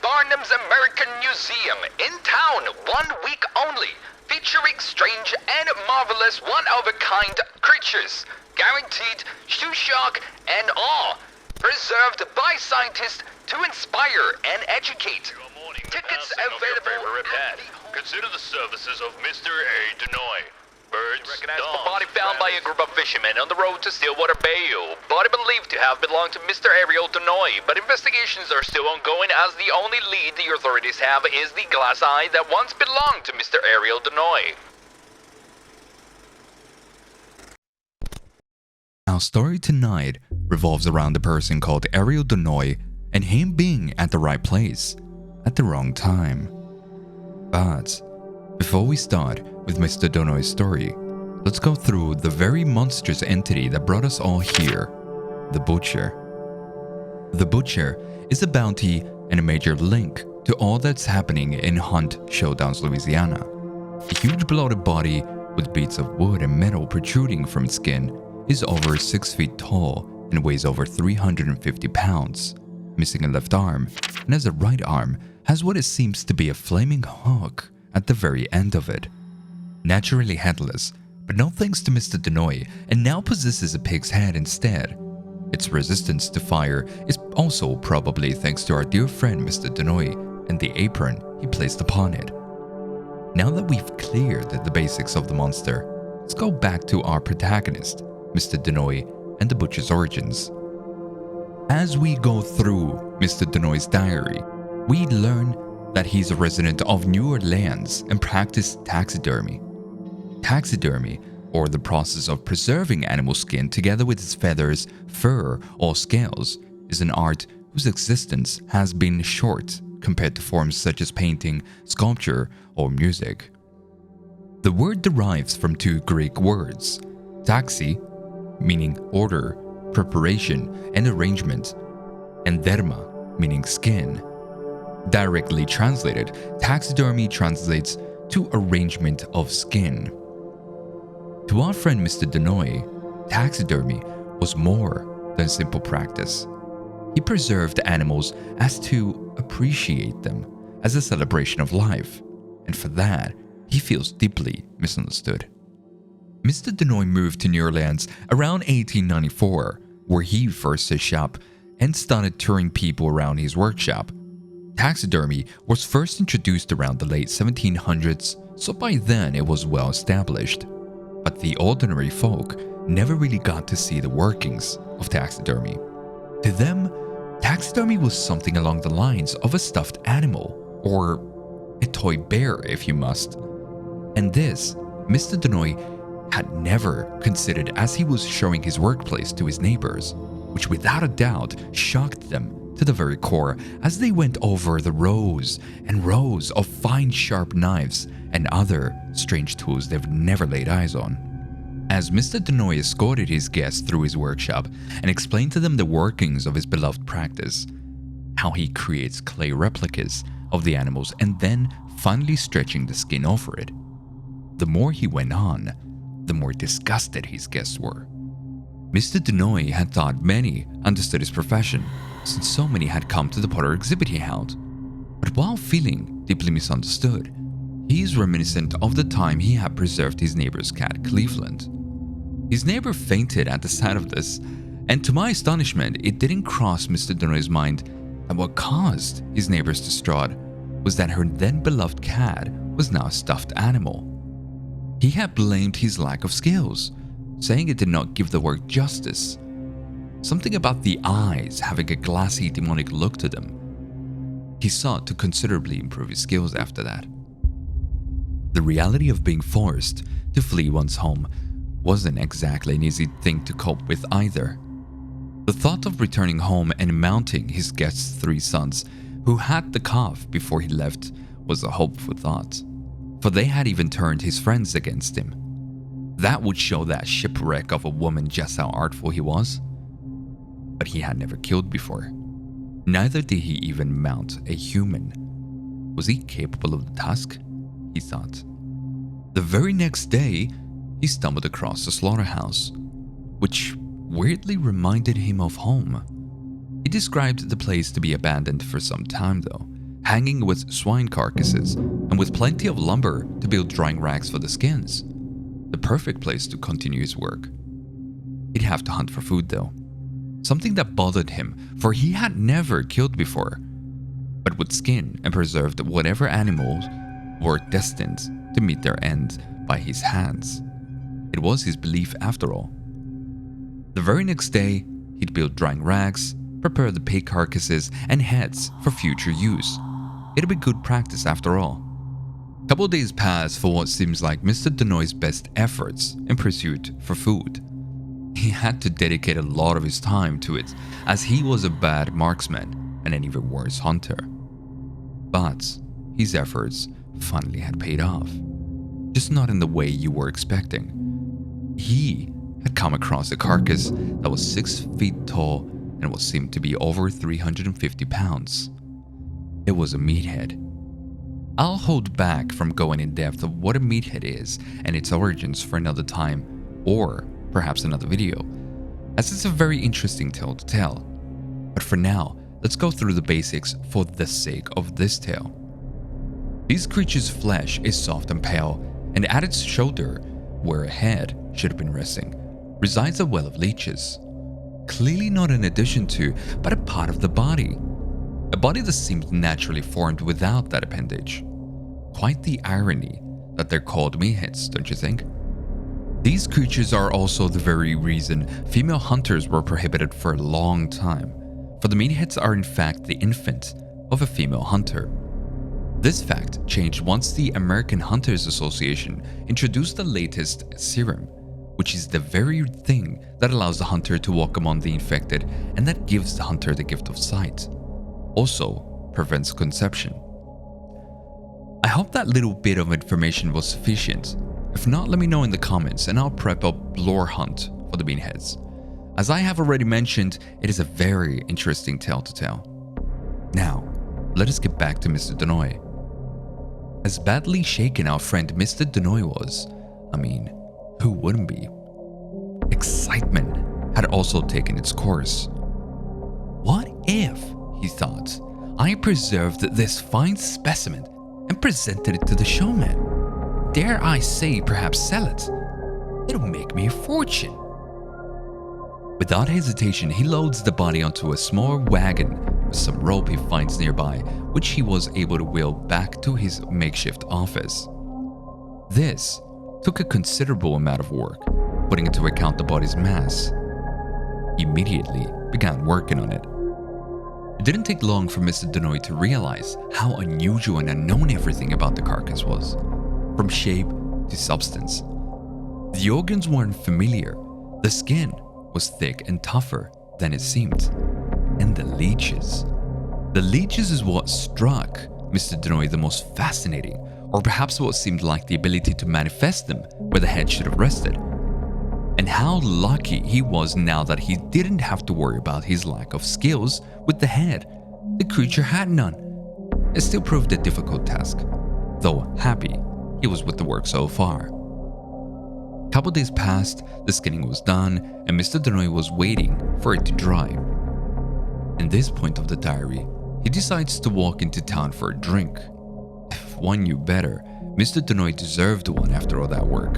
Barnum's American Museum in town 1 week only, featuring strange and marvelous one-of-a-kind creatures, guaranteed to shock and awe, preserved by scientists to inspire and educate. Tickets available at the home. Consider the services of Mr. A. Denoy. Birds, Recognizable dogs, body found by a rabbits. group of fishermen on the road to Stillwater Bayou. Body believed to have belonged to Mr. Ariel Denoy, but investigations are still ongoing as the only lead the authorities have is the glass eye that once belonged to Mr. Ariel Denoy. Our story tonight revolves around a person called Ariel Denoy and him being at the right place at the wrong time. But before we start with Mr. Denoy's story, let's go through the very monstrous entity that brought us all here, the Butcher. The Butcher is a bounty and a major link to all that's happening in Hunt Showdowns, Louisiana. A huge bloated body with bits of wood and metal protruding from its skin is over 6 feet tall and weighs over 350 pounds, missing a left arm, and has a right arm has what it seems to be a flaming hook at the very end of it. Naturally headless, but no thanks to Mr. Denoy, and now possesses a pig's head instead. Its resistance to fire is also probably thanks to our dear friend Mr. Denoy and the apron he placed upon it. Now that we've cleared the basics of the monster, let's go back to our protagonist, Mr. Denoy, and the Butcher's origins. As we go through Mr. Denoy's diary, we learn that he's a resident of New Orleans and practiced taxidermy. Taxidermy, or the process of preserving animal skin together with its feathers, fur, or scales, is an art whose existence has been short compared to forms such as painting, sculpture, or music. The word derives from two Greek words, taxi, meaning order, preparation, and arrangement, and derma, meaning skin. Directly translated, taxidermy translates to arrangement of skin. To our friend Mr. Denoy, taxidermy was more than simple practice. He preserved animals as to appreciate them as a celebration of life, and for that, he feels deeply misunderstood. Mr. Denoy moved to New Orleans around 1894, where he first set up and started touring people around his workshop. Taxidermy was first introduced around the late 1700s, so by then it was well established. But the ordinary folk never really got to see the workings of taxidermy. To them, taxidermy was something along the lines of a stuffed animal, or a toy bear if you must. And this, Mr. Denoy had never considered as he was showing his workplace to his neighbors, which without a doubt shocked them to the very core as they went over the rows and rows of fine sharp knives and other strange tools they've never laid eyes on. As Mr. Denoy escorted his guests through his workshop and explained to them the workings of his beloved practice, how he creates clay replicas of the animals and then finally stretching the skin over it, the more he went on, the more disgusted his guests were. Mr. Denoy had thought many understood his profession, since so many had come to the Potter exhibit he held. But while feeling deeply misunderstood, he is reminiscent of the time he had preserved his neighbor's cat, Cleveland. His neighbor fainted at the sight of this, and to my astonishment, it didn't cross Mr. Denoy's mind that what caused his neighbor's distraught was that her then-beloved cat was now a stuffed animal. He had blamed his lack of skills, saying it did not give the work justice. Something about the eyes having a glassy, demonic look to them. He sought to considerably improve his skills after that. The reality of being forced to flee one's home wasn't exactly an easy thing to cope with either. The thought of returning home and mounting his guest's 3 sons, who had the cough before he left, was a hopeful thought, for they had even turned his friends against him. That would show that shipwreck of a woman just how artful he was. But he had never killed before. Neither did he even mount a human. Was he capable of the task? He thought. The very next day, he stumbled across a slaughterhouse, which weirdly reminded him of home. He described the place to be abandoned for some time though, hanging with swine carcasses, and with plenty of lumber to build drying racks for the skins. The perfect place to continue his work. He'd have to hunt for food though. Something that bothered him, for he had never killed before, but would skin and preserve whatever animals were destined to meet their end by his hands. It was his belief after all. The very next day, he'd build drying racks, prepare the pig carcasses and heads for future use. It'd be good practice after all. A couple of days passed for what seems like Mr. Denoy's best efforts in pursuit for food. He had to dedicate a lot of his time to it, as he was a bad marksman and an even worse hunter. But his efforts finally had paid off, just not in the way you were expecting. He had come across a carcass that was 6 feet tall and what seemed to be over 350 pounds. It was a meathead. I'll hold back from going in depth of what a meathead is and its origins for another time, or perhaps another video, as it's a very interesting tale to tell. But for now, let's go through the basics for the sake of this tale. These creatures' flesh is soft and pale, and at its shoulder, where a head should have been resting, resides a well of leeches. Clearly not an addition to, but a part of the body. A body that seemed naturally formed without that appendage. Quite the irony that they're called meatheads, don't you think? These creatures are also the very reason female hunters were prohibited for a long time, for the meatheads are in fact the infant of a female hunter. This fact changed once the American Hunters Association introduced the latest serum, which is the very thing that allows the hunter to walk among the infected and that gives the hunter the gift of sight. Also prevents conception. I hope that little bit of information was sufficient. If not, let me know in the comments and I'll prep a lore hunt for the meatheads. As I have already mentioned, it is a very interesting tale to tell. Now, let us get back to Mr. Denoy. As badly shaken our friend Mr. Denoy was, who wouldn't be? Excitement had also taken its course. What if, he thought, I preserved this fine specimen and presented it to the showman? Dare I say, perhaps sell it? It'll make me a fortune. Without hesitation, he loads the body onto a small wagon with some rope he finds nearby, which he was able to wheel back to his makeshift office. This took a considerable amount of work, putting into account the body's mass. He immediately began working on it. It didn't take long for Mr. Denoy to realize how unusual and unknown everything about the carcass was, from shape to substance. The organs weren't familiar, the skin was thick and tougher than it seemed, and the leeches. The leeches is what struck Mr. Denoy the most fascinating, or perhaps what seemed like the ability to manifest them where the head should have rested. And how lucky he was now that he didn't have to worry about his lack of skills with the head. The creature had none. It still proved a difficult task, though happy he was with the work so far. A couple days passed, the skinning was done, and Mr. Denoy was waiting for it to dry. In this point of the diary, he decides to walk into town for a drink. If one knew better, Mr. Denoy deserved one after all that work.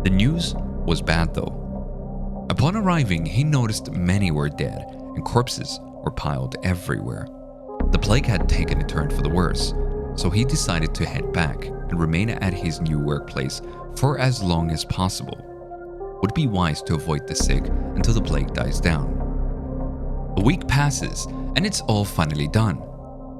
The news was bad though. Upon arriving, he noticed many were dead and corpses were piled everywhere. The plague had taken a turn for the worse, so he decided to head back and remain at his new workplace for as long as possible. Would be wise to avoid the sick until the plague dies down. A week passes and it's all finally done.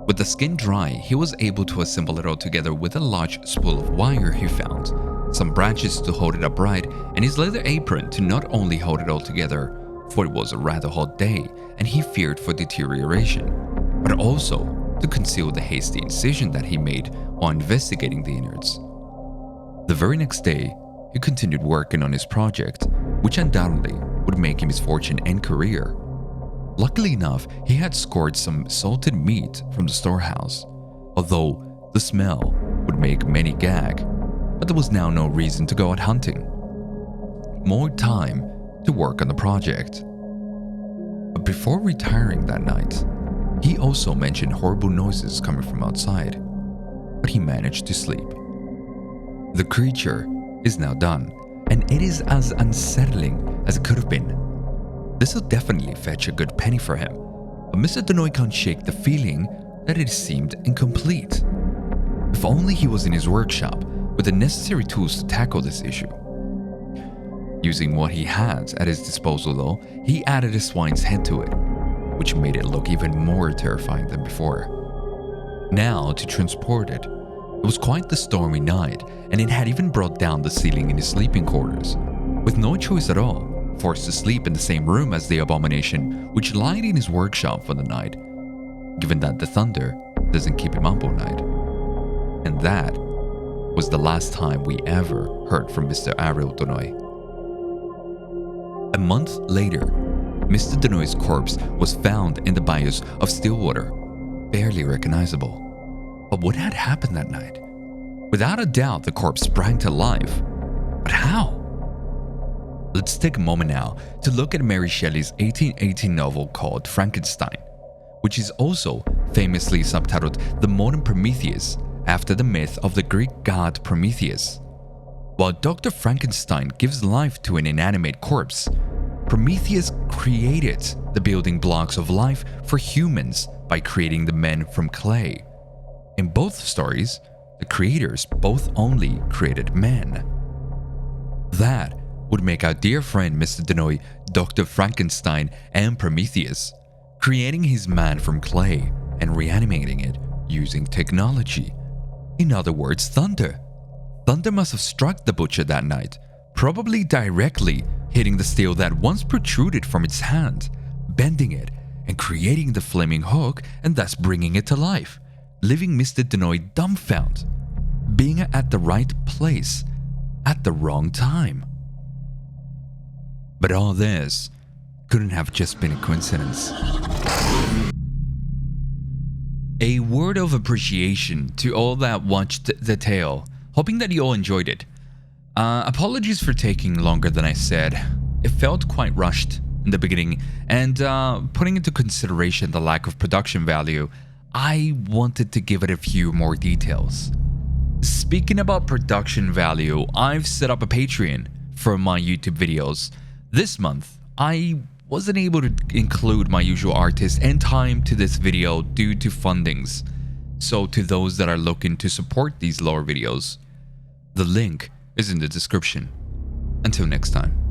With the skin dry, he was able to assemble it all together with a large spool of wire he found, some branches to hold it upright, and his leather apron to not only hold it all together, for it was a rather hot day and he feared for deterioration, but also to conceal the hasty incision that he made while investigating the innards. The very next day, he continued working on his project, which undoubtedly would make him his fortune and career. Luckily enough, he had scored some salted meat from the storehouse, although the smell would make many gag, but there was now no reason to go out hunting. More time to work on the project. But before retiring that night, He also mentioned horrible noises coming from outside, but he managed to sleep. The creature is now done, and it is as unsettling as it could have been. This will definitely fetch a good penny for him, but Mr. Denoy can't shake the feeling that it seemed incomplete. If only he was in his workshop with the necessary tools to tackle this issue. Using what he had at his disposal though, he added a swine's head to it, which made it look even more terrifying than before. Now, to transport it, it was quite the stormy night, and it had even brought down the ceiling in his sleeping quarters. With no choice at all, forced to sleep in the same room as the abomination, which lied in his workshop for the night, given that the thunder doesn't keep him up all night. And that was the last time we ever heard from Mr. Ariel Denoy. A month later, Mr. Denoy's corpse was found in the bayous of Stillwater, barely recognizable. But what had happened that night? Without a doubt, the corpse sprang to life. But how? Let's take a moment now to look at Mary Shelley's 1818 novel called Frankenstein, which is also famously subtitled The Modern Prometheus, after the myth of the Greek god Prometheus. While Dr. Frankenstein gives life to an inanimate corpse, Prometheus created the building blocks of life for humans by creating the men from clay. In both stories, the creators both only created men. That would make our dear friend Mr. Denoy Dr. Frankenstein and Prometheus, creating his man from clay and reanimating it using technology. In other words, thunder. Thunder must have struck the butcher that night, probably directly hitting the steel that once protruded from its hand, bending it and creating the flaming hook and thus bringing it to life, leaving Mr. Denoy dumbfounded, being at the right place at the wrong time. But all this couldn't have just been a coincidence. A word of appreciation to all that watched the tale, hoping that you all enjoyed it. Apologies for taking longer than I said. It felt quite rushed in the beginning, and putting into consideration the lack of production value, I wanted to give it a few more details. Speaking about production value, I've set up a Patreon for my YouTube videos. This month, I wasn't able to include my usual artist and time to this video due to fundings. So to those that are looking to support these lower videos, the link is in the description. Until next time.